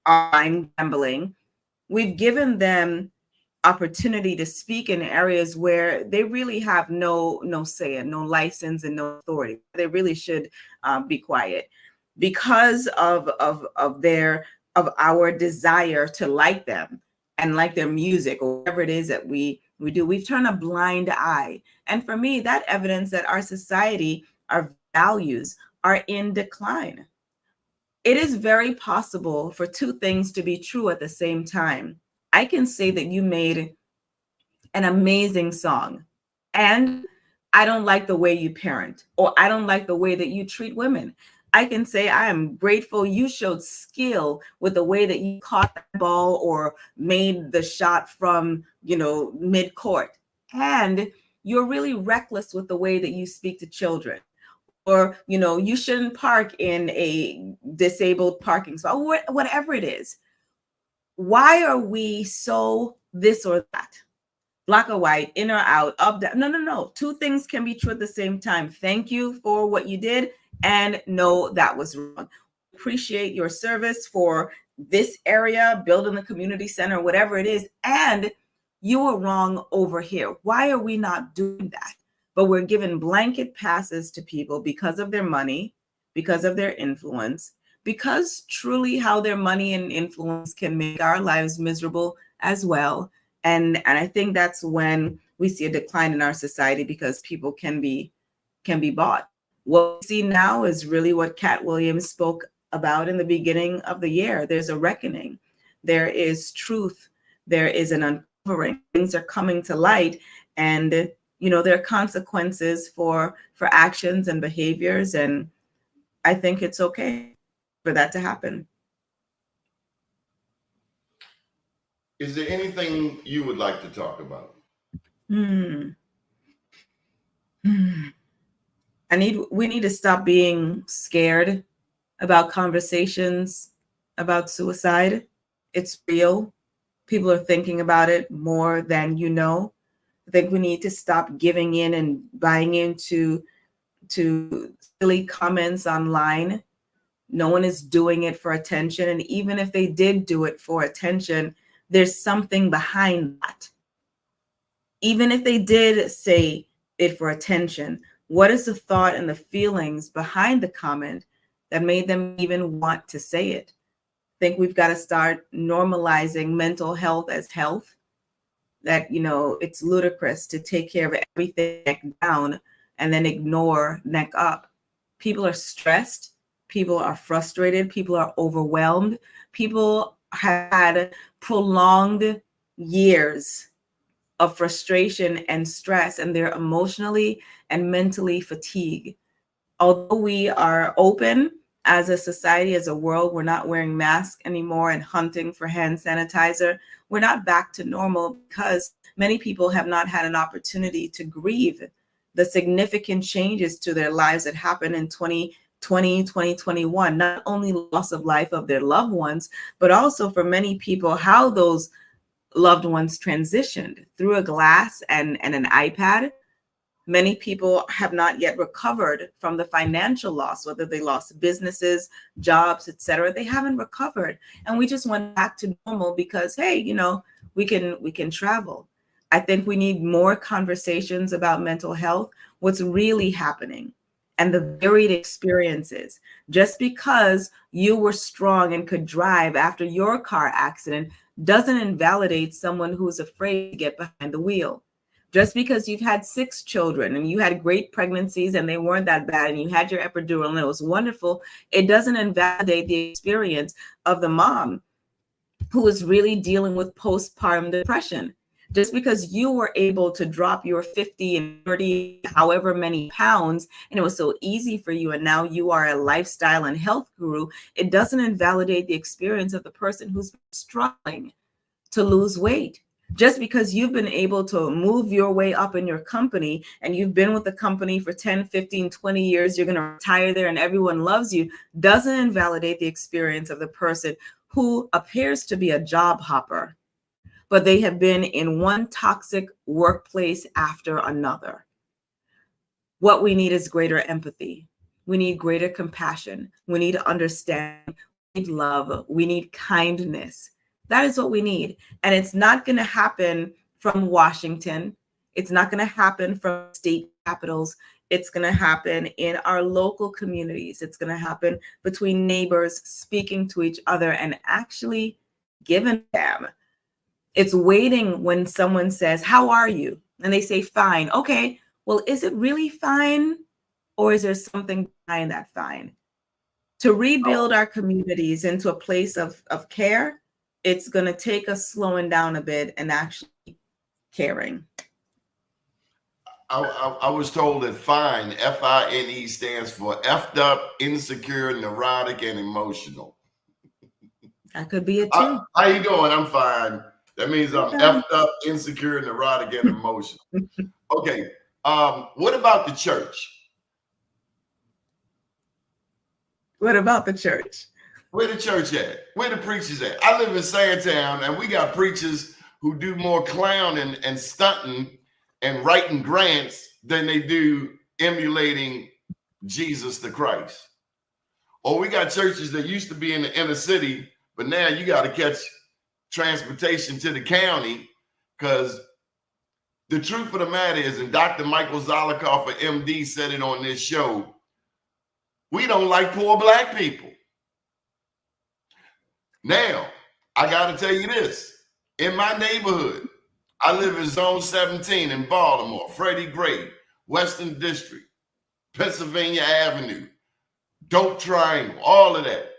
online gambling, we've given them opportunity to speak in areas where they really have no say and no license and no authority. They really should be quiet because of our desire to like them and like their music or whatever it is that we do. We've turned a blind eye. And for me, that evidence that our society, our values are in decline. It is very possible for two things to be true at the same time. I can say that you made an amazing song, and I don't like the way you parent, or I don't like the way that you treat women. I can say I am grateful you showed skill with the way that you caught the ball or made the shot from, mid-court. And you're really reckless with the way that you speak to children. Or, you shouldn't park in a disabled parking spot, or whatever it is. Why are we so this or that? Black or white, in or out, up, down? No. Two things can be true at the same time. Thank you for what you did, and no, that was wrong. Appreciate your service for this area, building the community center, whatever it is, and you were wrong over here. Why are we not doing that? But we're giving blanket passes to people because of their money, because of their influence, because truly how their money and influence can make our lives miserable as well. And I think that's when we see a decline in our society, because people can be bought. What we see now is really what Cat Williams spoke about in the beginning of the year. There's a reckoning. There is truth. There is an uncovering. Things are coming to light, and there are consequences for actions and behaviors. And I think it's okay for that to happen. Is there anything you would like to talk about? We need to stop being scared about conversations about suicide. It's real. People are thinking about it more than you know. I think we need to stop giving in and buying into silly comments online. No one is doing it for attention. And even if they did do it for attention, there's something behind that. Even if they did say it for attention, what is the thought and the feelings behind the comment that made them even want to say it? I think we've got to start normalizing mental health as health. That, it's ludicrous to take care of everything neck down and then ignore neck up. People are stressed. People are frustrated. People are overwhelmed. People have had prolonged years of frustration and stress, and they're emotionally and mentally fatigued. Although we are open as a society, as a world, we're not wearing masks anymore and hunting for hand sanitizer. We're not back to normal because many people have not had an opportunity to grieve the significant changes to their lives that happened in 2020, 2021. Not only loss of life of their loved ones, but also for many people, how those loved ones transitioned through a glass and an iPad. Many people have not yet recovered from the financial loss, whether they lost businesses, jobs, etc. They haven't recovered. And we just went back to normal because, hey, we can travel. I think we need more conversations about mental health, what's really happening, and the varied experiences. Just because you were strong and could drive after your car accident doesn't invalidate someone who's afraid to get behind the wheel. Just because you've had 6 children and you had great pregnancies and they weren't that bad and you had your epidural and it was wonderful, it doesn't invalidate the experience of the mom who is really dealing with postpartum depression. Just because you were able to drop your 50 and 30, however many pounds, and it was so easy for you, and now you are a lifestyle and health guru, it doesn't invalidate the experience of the person who's struggling to lose weight. Just because you've been able to move your way up in your company and you've been with the company for 10, 15, 20 years, you're going to retire there and everyone loves you, doesn't invalidate the experience of the person who appears to be a job hopper, but they have been in one toxic workplace after another. What we need is greater empathy. We need greater compassion. We need understanding. We need love. We need kindness. That is what we need. And it's not going to happen from Washington. It's not going to happen from state capitals. It's going to happen in our local communities. It's going to happen between neighbors speaking to each other and actually giving them. It's waiting when someone says, "How are you?" And they say, "Fine." Okay, well, is it really fine? Or is there something behind that fine? To rebuild our communities into a place of care, it's going to take us slowing down a bit and actually caring. I was told that FINE, FINE, stands for effed up, insecure, neurotic, and emotional. That could be it too. How you doing? I'm fine. That means I'm effed up, insecure, neurotic, and emotional. Okay. What about the church? What about the church? Where the church at? Where the preachers at? I live in Sandtown, and we got preachers who do more clowning and stunting and writing grants than they do emulating Jesus the Christ. Or we got churches that used to be in the inner city, but now you got to catch transportation to the county, because the truth of the matter is, and Dr. Michael Zolikoff, MD, said it on this show, we don't like poor Black people. Now, I got to tell you this. In my neighborhood, I live in Zone 17 in Baltimore, Freddie Gray, Western District, Pennsylvania Avenue, Dope Triangle, all of that.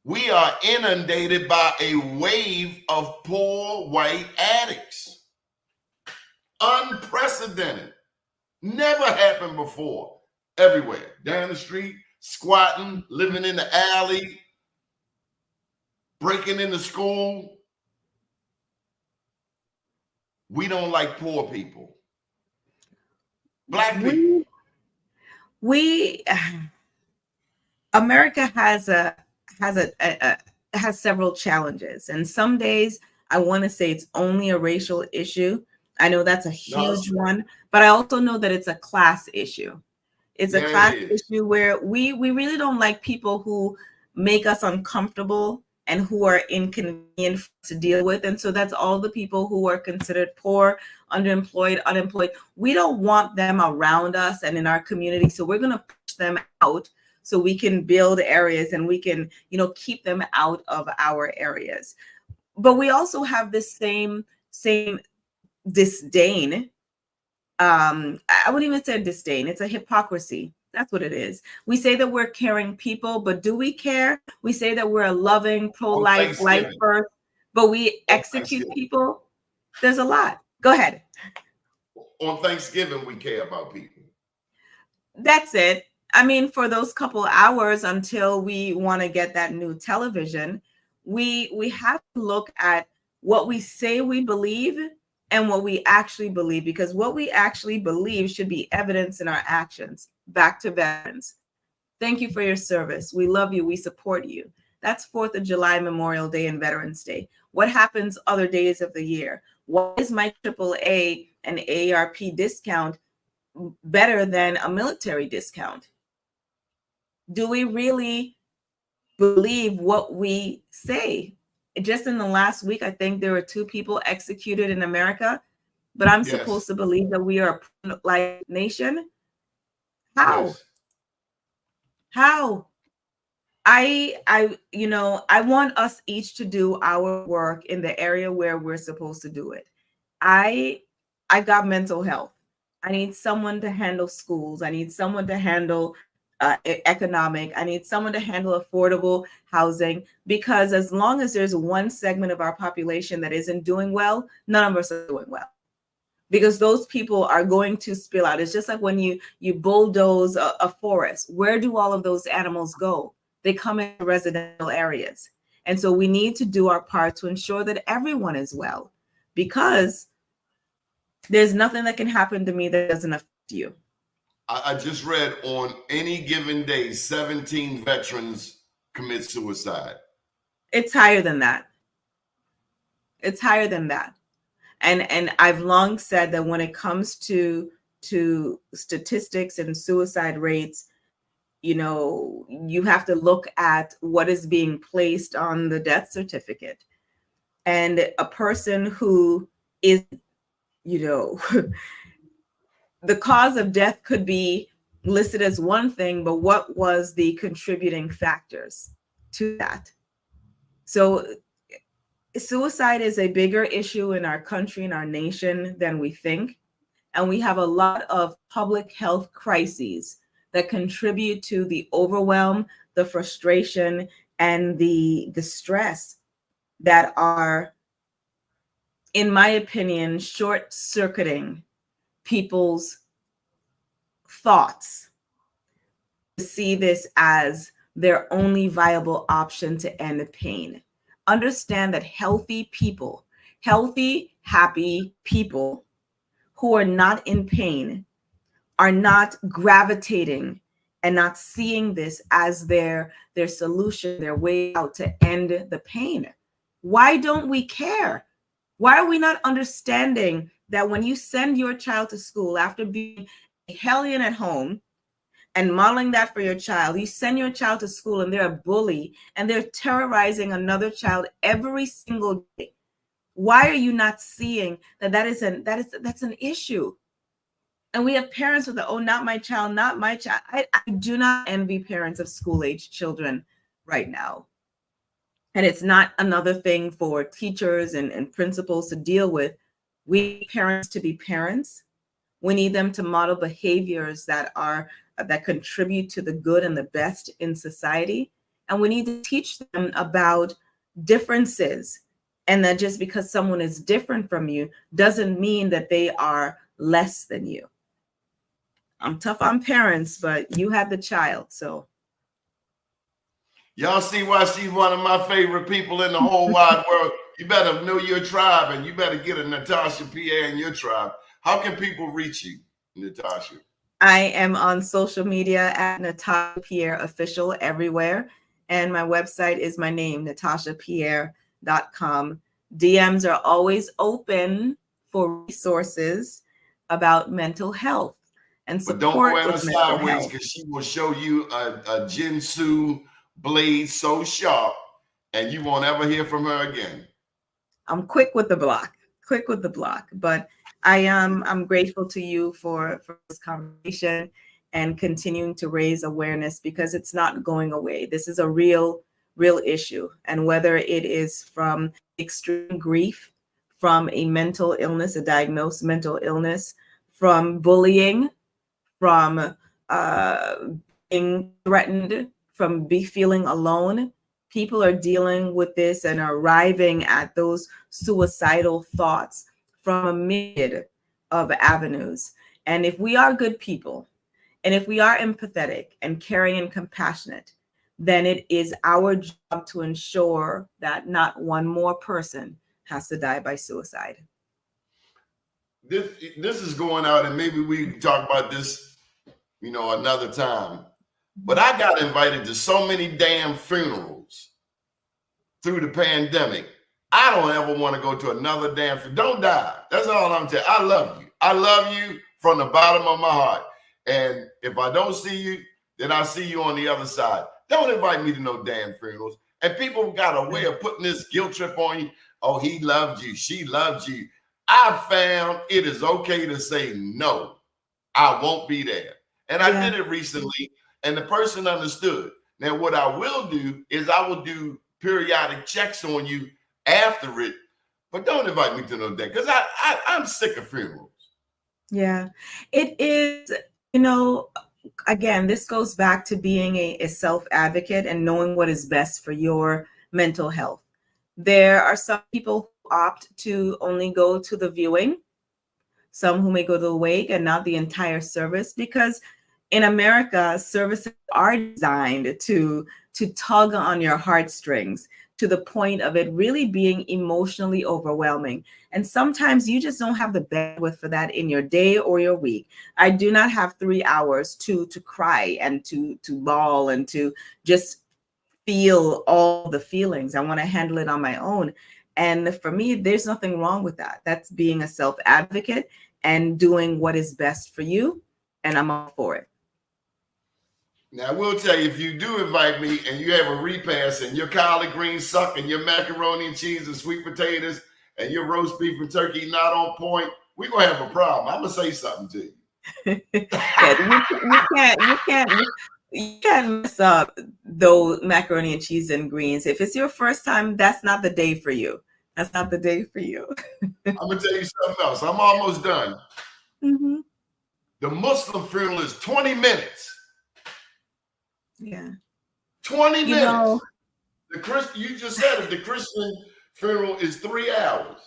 We are inundated by a wave of poor white addicts. Unprecedented. Never happened before. Everywhere. Down the street, squatting, living in the alley, breaking into school. We don't like poor people. Black people. America has several challenges, and some days I want to say it's only a racial issue. I know that's a huge one, but I also know that it's a class issue. It's a class issue where we really don't like people who make us uncomfortable and who are inconvenient to deal with. And so that's all the people who are considered poor, underemployed, unemployed. We don't want them around us and in our community. So we're going to push them out so we can build areas and we can, keep them out of our areas. But we also have this same disdain. I wouldn't even say disdain. It's a hypocrisy That's what it is. We say that we're caring people, but do we care? We say that we're a loving, On pro-life, life Thanksgiving. first, but we On execute Thanksgiving. people. There's a lot. Go ahead. On Thanksgiving, we care about people. That's it. I mean, for those couple hours until we want to get that new television, we have to look at what we say we believe and what we actually believe, because what we actually believe should be evidence in our actions. Back to veterans. Thank you for your service. We love you. We support you. That's 4th of July, Memorial Day, and Veterans Day. What happens other days of the year? Why is my AAA and AARP discount better than a military discount? Do we really believe what we say? Just in the last week, I think there were 2 people executed in America, but I'm supposed Yes. to believe that we are a pro-life nation? How? Yes. How? I want us each to do our work in the area where we're supposed to do it. I got mental health. I need someone to handle schools. I need someone to handle economic. I need someone to handle affordable housing, because as long as there's one segment of our population that isn't doing well, none of us are doing well, because those people are going to spill out. It's just like when you bulldoze a forest. Where do all of those animals go? They come into residential areas. And so we need to do our part to ensure that everyone is well, because there's nothing that can happen to me that doesn't affect you. I just read on any given day, 17 veterans commit suicide. It's higher than that. It's higher than that. And I've long said that when it comes to statistics and suicide rates, you have to look at what is being placed on the death certificate. And a person who is, the cause of death could be listed as one thing, but what was the contributing factors to that? So suicide is a bigger issue in our country, in our nation, than we think. And we have a lot of public health crises that contribute to the overwhelm, the frustration, and the stress that are, in my opinion, short-circuiting people's thoughts to see this as their only viable option to end pain. Understand that healthy people, healthy, happy people who are not in pain are not gravitating and not seeing this as their solution, their way out to end the pain. Why don't we care? Why are we not understanding that when you send your child to school after being a hellion at home and modeling that for your child, you send your child to school and they're a bully and they're terrorizing another child every single day? Why are you not seeing that's an issue? And we have parents with the, oh, not my child, not my child. I do not envy parents of school-age children right now. And it's not another thing for teachers and principals to deal with. We need parents to be parents. We need them to model behaviors that contribute to the good and the best in society. And we need to teach them about differences, and that just because someone is different from you doesn't mean that they are less than you. I'm tough on parents, but you had the child, so. Y'all see why she's one of my favorite people in the whole wide world. You better know your tribe, and you better get a Natasha, Pierre, in your tribe. How can people reach you, Natasha? I am on social media at Natasha Pierre Official everywhere. And my website is my name, natashapierre.com. DMs are always open for resources about mental health and support. But don't go at her with mental sideways, health. because she will show you a Jinsu blade so sharp, and you won't ever hear from her again. I'm quick with the block, but I'm grateful to you for this conversation and continuing to raise awareness, because it's not going away. This is a real issue. And whether it is from extreme grief, from a mental illness, a diagnosed mental illness, from bullying, from uh, being threatened, from feeling alone. People are dealing with this and are arriving at those suicidal thoughts from a myriad of avenues. And if we are good people, and if we are empathetic and caring and compassionate, then it is our job to ensure that not one more person has to die by suicide. This is going out, and maybe we can talk about this, another time. But I got invited to so many damn funerals through the pandemic. I don't ever want to go to another damn funeral. Don't die. That's all I'm telling you. I love you. I love you from the bottom of my heart. And if I don't see you, then I see you on the other side. Don't invite me to no damn funerals. And people got a way of putting this guilt trip on you. Oh, he loved you. She loved you. I found it is okay to say no. I won't be there. And I did it recently, and the person understood. Now, what I will do is I will do periodic checks on you after it, but don't invite me to no day, because I'm sick of funerals. Yeah, it is, again, this goes back to being a self-advocate and knowing what is best for your mental health. There are some people who opt to only go to the viewing, some who may go to the wake and not the entire service, because in America, services are designed to tug on your heartstrings to the point of it really being emotionally overwhelming. And sometimes you just don't have the bandwidth for that in your day or your week. I do not have 3 hours to cry and to bawl and to just feel all the feelings. I want to handle it on my own. And for me, there's nothing wrong with that. That's being a self-advocate and doing what is best for you. And I'm all for it. Now, I will tell you, if you do invite me and you have a repast and your collard greens suck and your macaroni and cheese and sweet potatoes and your roast beef and turkey not on point, we're going to have a problem. I'm going to say something to you. You can't mess up those macaroni and cheese and greens. If it's your first time, that's not the day for you. That's not the day for you. I'm going to tell you something else. I'm almost done. Mm-hmm. The Muslim funeral is 20 minutes. Yeah. 20 minutes. You just said it. The Christian funeral is 3 hours.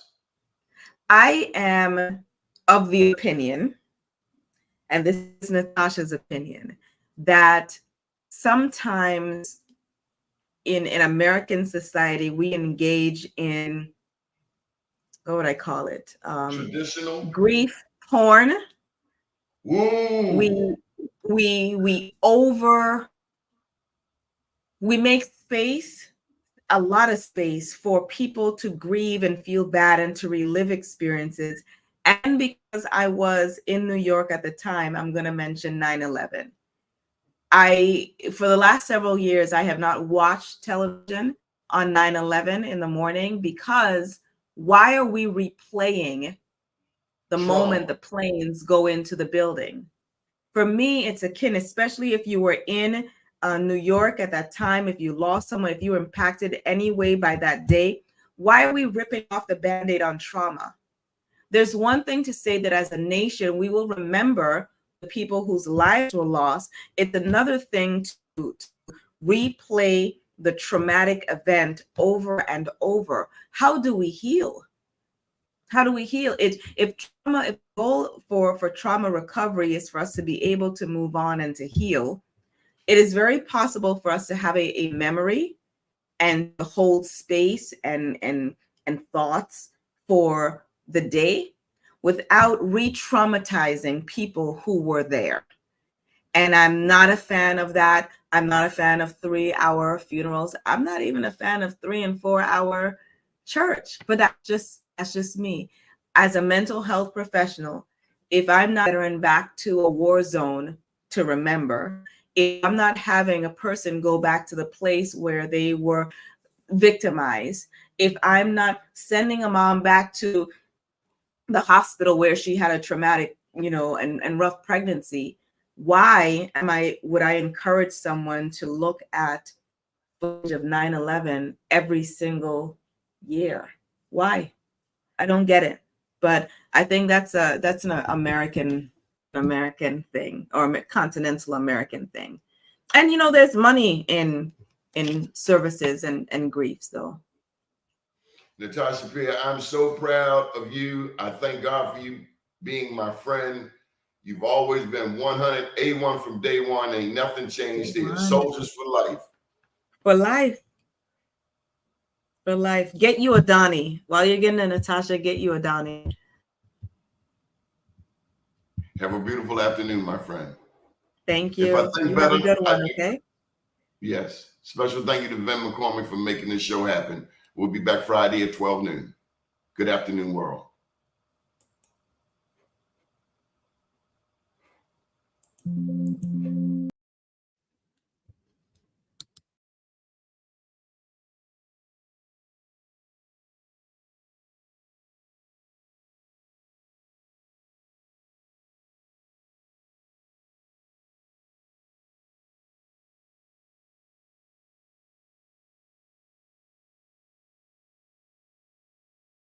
I am of the opinion, and this is Natasha's opinion, that sometimes in American society, we engage in, what would I call it? Traditional grief porn. Ooh. We make space, a lot of space, for people to grieve and feel bad and to relive experiences. And because I was in New York at the time, I'm going to mention 9/11. For the last several years, I have not watched television on 9/11 in the morning, because why are we replaying the moment the planes go into the building? For me, it's akin, especially if you were in New York at that time, if you lost someone, if you were impacted any way by that day, why are we ripping off the Band-Aid on trauma? There's one thing to say that as a nation, we will remember the people whose lives were lost. It's another thing to replay the traumatic event over and over. How do we heal? How do we heal? If the goal for trauma recovery is for us to be able to move on and to heal, it is very possible for us to have a memory and hold space and thoughts for the day without re-traumatizing people who were there. And I'm not a fan of that. I'm not a fan of 3-hour funerals. I'm not even a fan of 3 and 4 hour church, but that's just me. As a mental health professional, if I'm not veteran back to a war zone to remember, if I'm not having a person go back to the place where they were victimized, if I'm not sending a mom back to the hospital where she had a traumatic, and rough pregnancy, why would I encourage someone to look at footage of 9/11 every single year? Why? I don't get it. But I think that's an American American thing or continental American thing. And there's money in services and griefs though. Natasha Pierre, I'm so proud of you. I thank God for you being my friend. You've always been 100 A1 from day one. Ain't nothing changed here. Soldiers for life. For life. For life. Get you a Donnie. While you're getting a Natasha, get you a Donnie. Have a beautiful afternoon, my friend. Thank you. If I think You better, have a good one, okay? Yes. Special thank you to Vin McCormick for making this show happen. We'll be back Friday at 12 noon. Good afternoon, world.